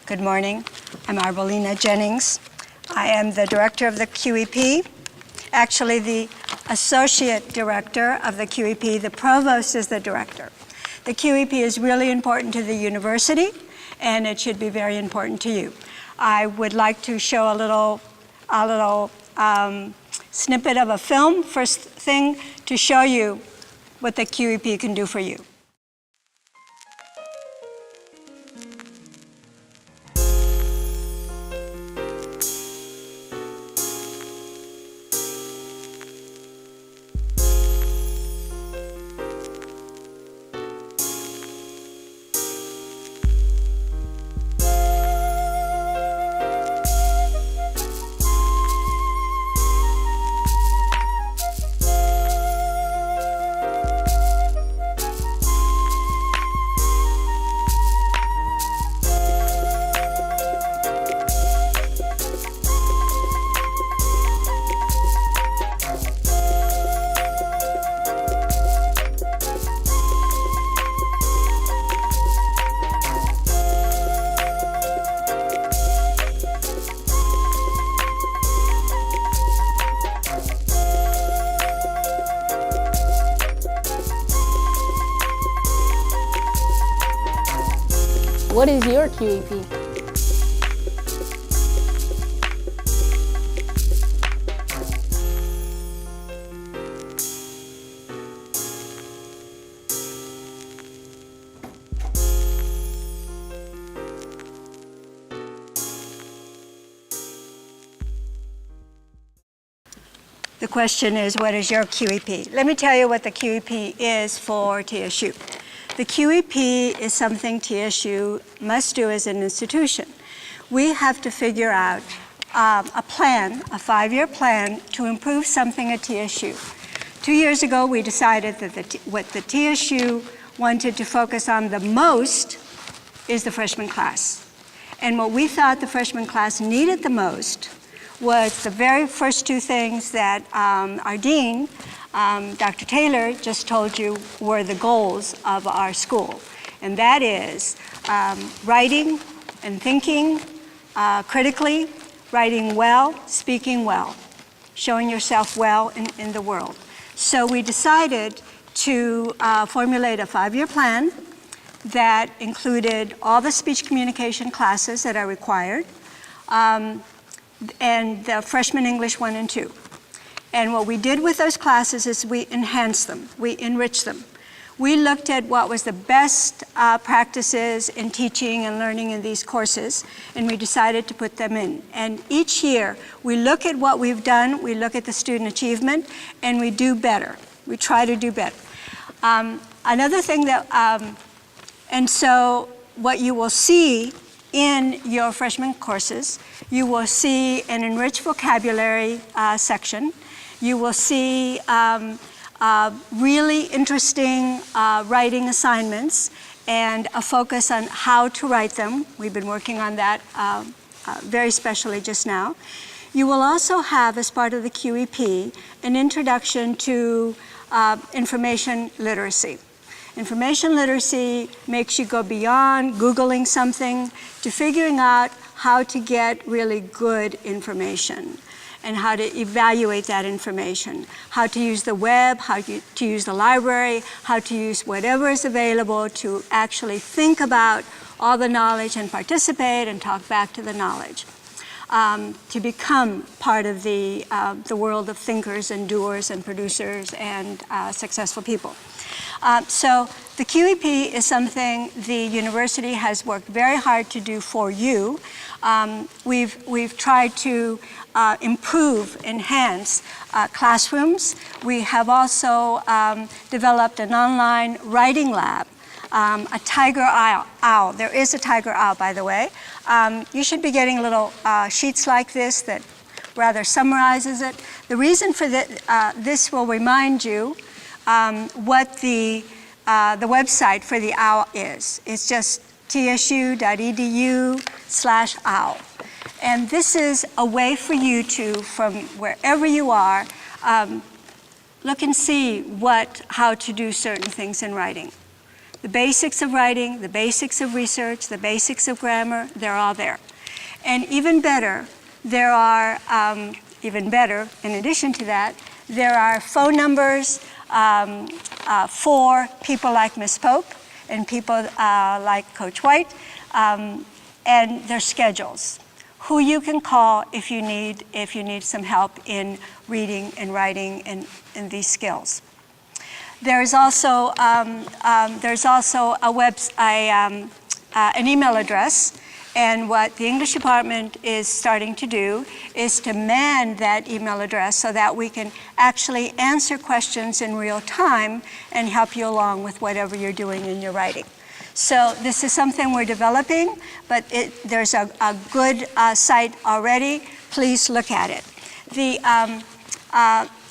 Good morning. I'm Arbolina Jennings. I am the director of the QEP, actually the associate director of the QEP. The provost is the director. The QEP is really important to the university, and it should be very important to you. I would like to show a little snippet of a film, first thing, to show you what the QEP can do for you. What is your QEP? The question is, what is your QEP? Let me tell you what the QEP is for TSU. The QEP is something TSU must do as an institution. We have to figure out a plan, a 5-year plan, to improve something at TSU. 2 years ago, we decided that what the TSU wanted to focus on the most is the freshman class. And what we thought the freshman class needed the most was the very first two things that our dean, Dr. Taylor, just told you were the goals of our school. And that is writing and thinking critically, writing well, speaking well, showing yourself well in the world. So we decided to formulate a 5-year plan that included all the speech communication classes that are required, and the freshman English 1 and 2. And what we did with those classes is we enhanced them, we enriched them. We looked at what was the best practices in teaching and learning in these courses, and we decided to put them in. And each year, we look at what we've done, we look at the student achievement, and we do better. We try to do better. Another thing that, and so what you will see in your freshman courses, you will see an enriched vocabulary section. You will see really interesting writing assignments and a focus on how to write them. We've been working on that very specially just now. You will also have, as part of the QEP, an introduction to information literacy. Information literacy makes you go beyond Googling something to figuring out how to get really good information and how to evaluate that information, how to use the web, how to use the library, how to use whatever is available to actually think about all the knowledge and participate and talk back to the knowledge, to become part of the world of thinkers and doers and producers and successful people. So the QEP is something the university has worked very hard to do for you. We've tried to improve, enhance classrooms. We have also developed an online writing lab, a tiger owl. There is a tiger owl, by the way. You should be getting little sheets like this that rather summarizes it. The reason for this will remind you what the website for the owl is. It's just tsu.edu/owl. And this is a way for you to, from wherever you are, look and see how to do certain things in writing. The basics of writing, the basics of research, the basics of grammar, they're all there. And even better, there are, in addition to that, there are phone numbers for people like Ms. Pope and people like Coach White, and their schedules. Who you can call if you need some help in reading and writing and these skills. There's also an email address, and what the English department is starting to do is to man that email address so that we can actually answer questions in real time and help you along with whatever you're doing in your writing. So this is something we're developing, but there's a good site already. Please look at it.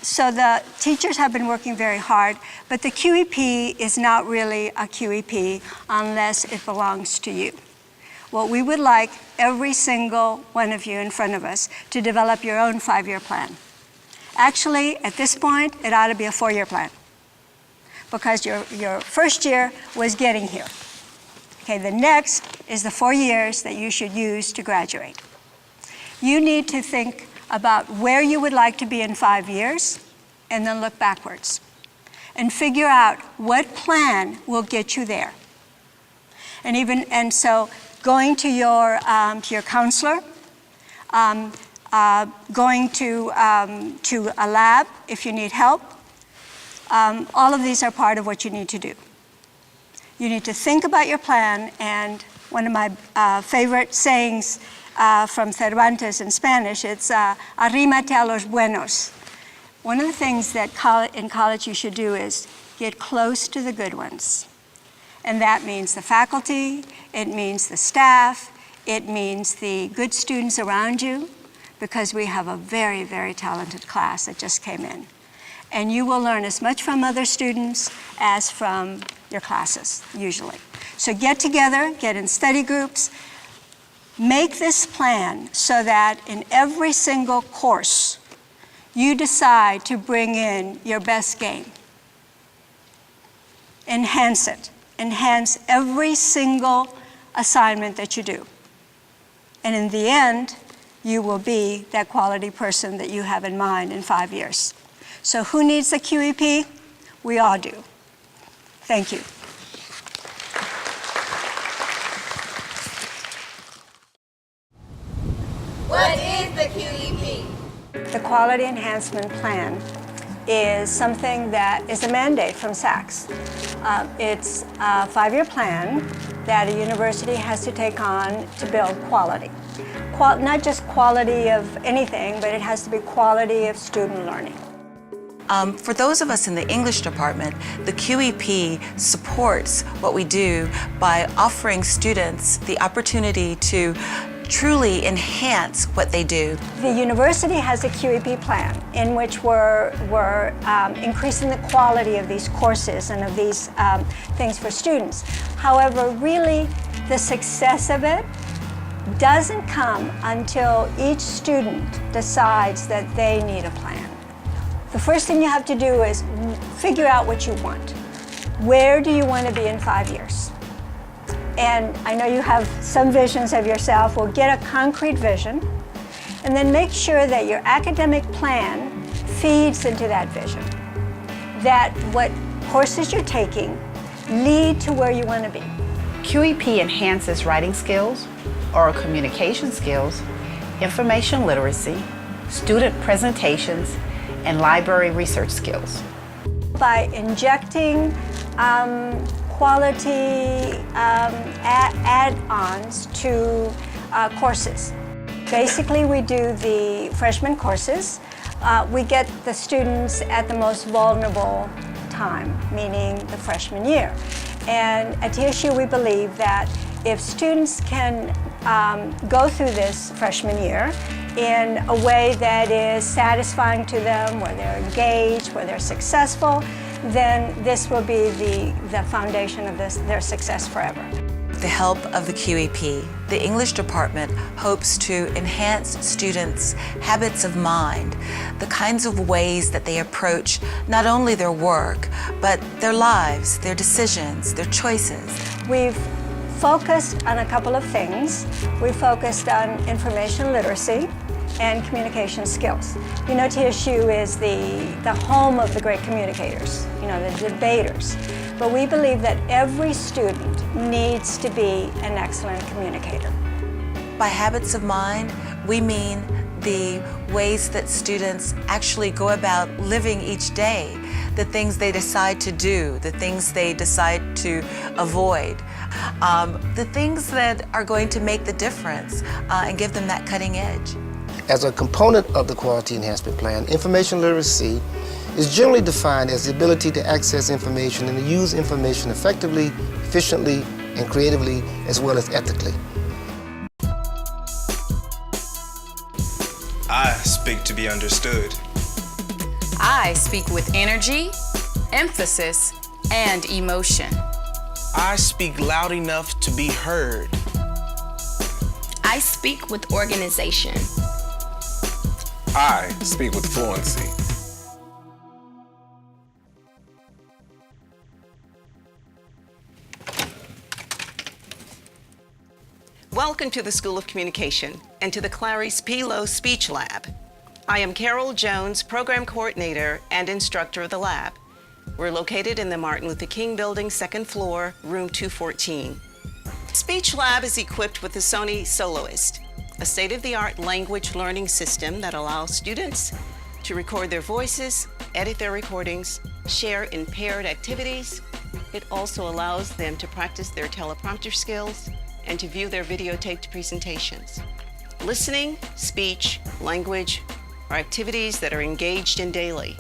So the teachers have been working very hard, but the QEP is not really a QEP unless it belongs to you. Well, we would like every single one of you in front of us to develop your own 5-year plan. Actually, at this point, it ought to be a 4-year plan because your first year was getting here. Okay, the next is the 4 years that you should use to graduate. You need to think about where you would like to be in 5 years and then look backwards and figure out what plan will get you there. And so going to your counselor, going to a lab if you need help, all of these are part of what you need to do. You need to think about your plan, and one of my favorite sayings from Cervantes in Spanish, it's arrímate a los buenos. One of the things that in college you should do is get close to the good ones. And that means the faculty, it means the staff, it means the good students around you, because we have a very, very talented class that just came in. And you will learn as much from other students as from your classes, usually. So get together, get in study groups, make this plan so that in every single course, you decide to bring in your best game. Enhance it. Enhance every single assignment that you do. And in the end, you will be that quality person that you have in mind in 5 years. So who needs the QEP? We all do. Thank you. What is the QEP? The Quality Enhancement Plan is something that is a mandate from SACS. It's a 5-year plan that a university has to take on to build quality. Not just quality of anything, but it has to be quality of student learning. For those of us in the English department, the QEP supports what we do by offering students the opportunity to truly enhance what they do. The university has a QEP plan in which we're increasing the quality of these courses and of these things for students. However, really, the success of it doesn't come until each student decides that they need a plan. The first thing you have to do is figure out what you want. Where do you want to be in 5 years? And I know you have some visions of yourself. Well, get a concrete vision, and then make sure that your academic plan feeds into that vision. That what courses you're taking lead to where you want to be. QEP enhances writing skills, oral communication skills, information literacy, student presentations, and library research skills. By injecting quality add-ons to courses. Basically, we do the freshman courses. We get the students at the most vulnerable time, meaning the freshman year. And at TSU, we believe that if students can go through this freshman year in a way that is satisfying to them, where they're engaged, where they're successful, then this will be the foundation of their success forever. the help of the QEP, the English department hopes to enhance students' habits of mind, the kinds of ways that they approach not only their work, but their lives, their decisions, their choices. We've focused on a couple of things. We focused on information literacy and communication skills. You know, TSU is the home of the great communicators, you know, the debaters. But we believe that every student needs to be an excellent communicator. By habits of mind, we mean the ways that students actually go about living each day, the things they decide to do, the things they decide to avoid, the things that are going to make the difference and give them that cutting edge. As a component of the Quality Enhancement Plan, information literacy is generally defined as the ability to access information and to use information effectively, efficiently, and creatively, as well as ethically. I speak to be understood. I speak with energy, emphasis, and emotion. I speak loud enough to be heard. I speak with organization. I speak with fluency. Welcome to the School of Communication and to the Clarice P. Lowe Speech Lab. I am Carol Jones, Program Coordinator and Instructor of the lab. We're located in the Martin Luther King Building, 2nd floor, room 214. Speech Lab is equipped with the Sony Soloist, a state-of-the-art language learning system that allows students to record their voices, edit their recordings, share in paired activities. It also allows them to practice their teleprompter skills and to view their videotaped presentations. Listening, speech, language are activities that are engaged in daily,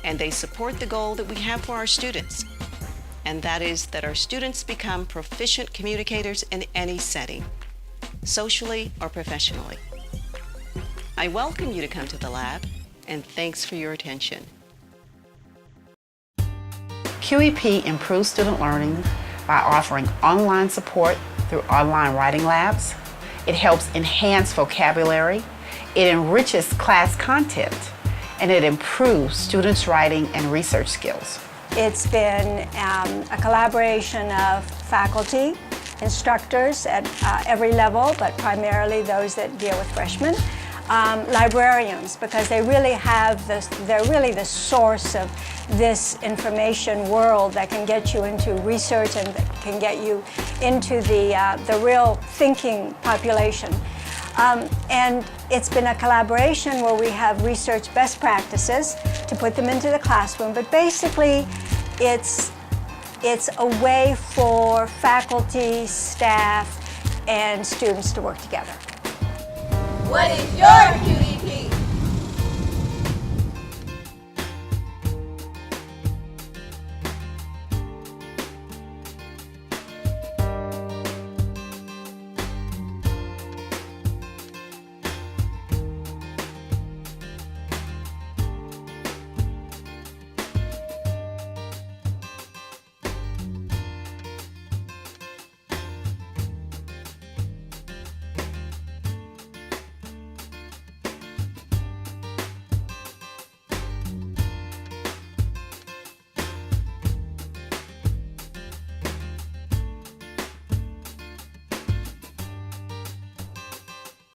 and they support the goal that we have for our students, and that is that our students become proficient communicators in any setting, socially or professionally. I welcome you to come to the lab, and thanks for your attention. QEP improves student learning by offering online support through online writing labs. It helps enhance vocabulary. It enriches class content, and it improves students' writing and research skills. It's been a collaboration of faculty, instructors at every level, but primarily those that deal with freshmen, librarians, because they really have this, they're really the source of this information world that can get you into research and that can get you into the real thinking population. And it's been a collaboration where we have research best practices to put them into the classroom, but basically it's a way for faculty, staff, and students to work together. What is your QEP?